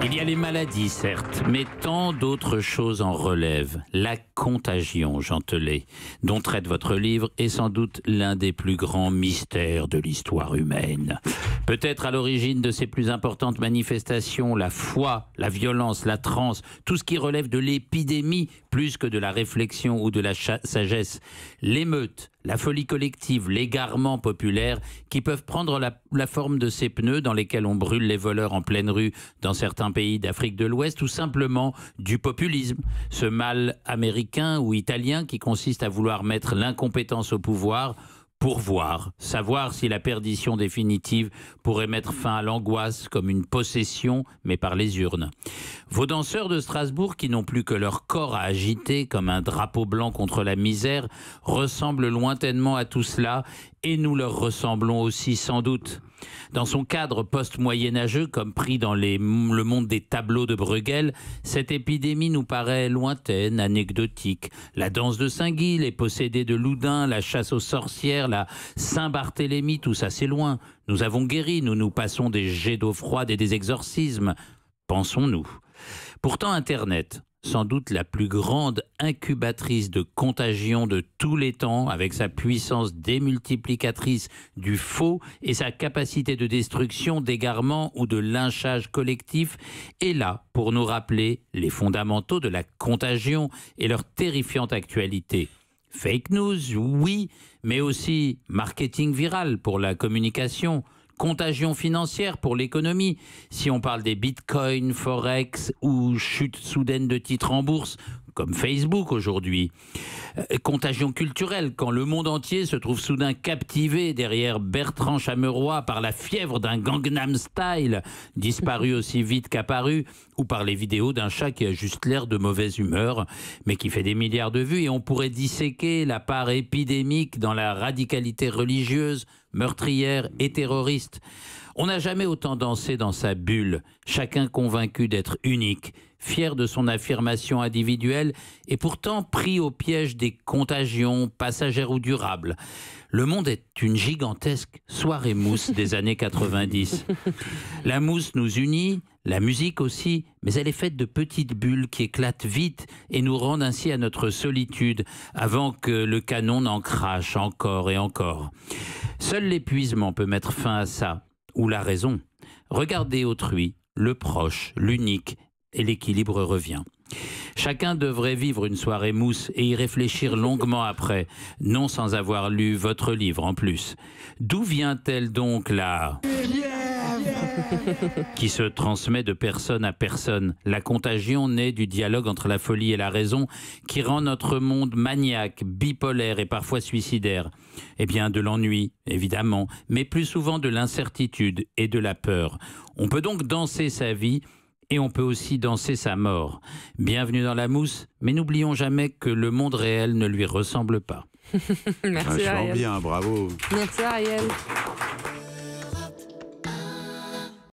Il y a les maladies, certes, mais tant d'autres choses en relèvent. La contagion, Jean Telet, dont traite votre livre, est sans doute l'un des plus grands mystères de l'histoire humaine. Peut-être à l'origine de ses plus importantes manifestations, la foi, la violence, la transe, tout ce qui relève de l'épidémie, plus que de la réflexion ou de la sagesse. L'émeute, la folie collective, l'égarement populaire qui peuvent prendre la forme de ces pneus dans lesquels on brûle les voleurs en pleine rue dans certains pays d'Afrique de l'Ouest, ou simplement du populisme, ce mal américain ou italien qui consiste à vouloir mettre l'incompétence au pouvoir pour voir, savoir si la perdition définitive pourrait mettre fin à l'angoisse comme une possession, mais par les urnes. Vos danseurs de Strasbourg, qui n'ont plus que leur corps à agiter comme un drapeau blanc contre la misère, ressemblent lointainement à tout cela, et nous leur ressemblons aussi sans doute. Dans son cadre post-moyenâgeux, comme pris dans le monde des tableaux de Bruegel, cette épidémie nous paraît lointaine, anecdotique. La danse de Saint-Guy, les possédés de Loudun, la chasse aux sorcières, la Saint-Barthélemy, tout ça c'est loin. Nous avons guéri, nous passons des jets d'eau froide et des exorcismes. Pensons-nous. Pourtant Internet, sans doute la plus grande incubatrice de contagion de tous les temps, avec sa puissance démultiplicatrice du faux et sa capacité de destruction, d'égarement ou de lynchage collectif, est là pour nous rappeler les fondamentaux de la contagion et leur terrifiante actualité. Fake news, oui, mais aussi marketing viral pour la communication, contagion financière pour l'économie, si on parle des bitcoins, forex ou chute soudaine de titres en bourse, comme Facebook aujourd'hui. Contagion culturelle, quand le monde entier se trouve soudain captivé derrière Bertrand Chameroy par la fièvre d'un Gangnam Style, disparu aussi vite qu'apparu, ou par les vidéos d'un chat qui a juste l'air de mauvaise humeur, mais qui fait des milliards de vues, et on pourrait disséquer la part épidémique dans la radicalité religieuse, meurtrière et terroriste. On n'a jamais autant dansé dans sa bulle, chacun convaincu d'être unique, fier de son affirmation individuelle et pourtant pris au piège des contagions passagères ou durables. Le monde est une gigantesque soirée mousse des années 90. La mousse nous unit, la musique aussi, mais elle est faite de petites bulles qui éclatent vite et nous rendent ainsi à notre solitude avant que le canon n'en crache encore et encore. Seul l'épuisement peut mettre fin à ça, ou la raison. Regardez autrui, le proche, l'unique, et l'équilibre revient. Chacun devrait vivre une soirée mousse et y réfléchir longuement après, non sans avoir lu votre livre en plus. D'où vient-elle donc la qui se transmet de personne à personne? La contagion naît du dialogue entre la folie et la raison qui rend notre monde maniaque, bipolaire et parfois suicidaire. Eh bien, de l'ennui, évidemment, mais plus souvent de l'incertitude et de la peur. On peut donc danser sa vie et on peut aussi danser sa mort. Bienvenue dans la mousse, mais n'oublions jamais que le monde réel ne lui ressemble pas. Merci Ariel. Bien, bravo. Merci Ariel.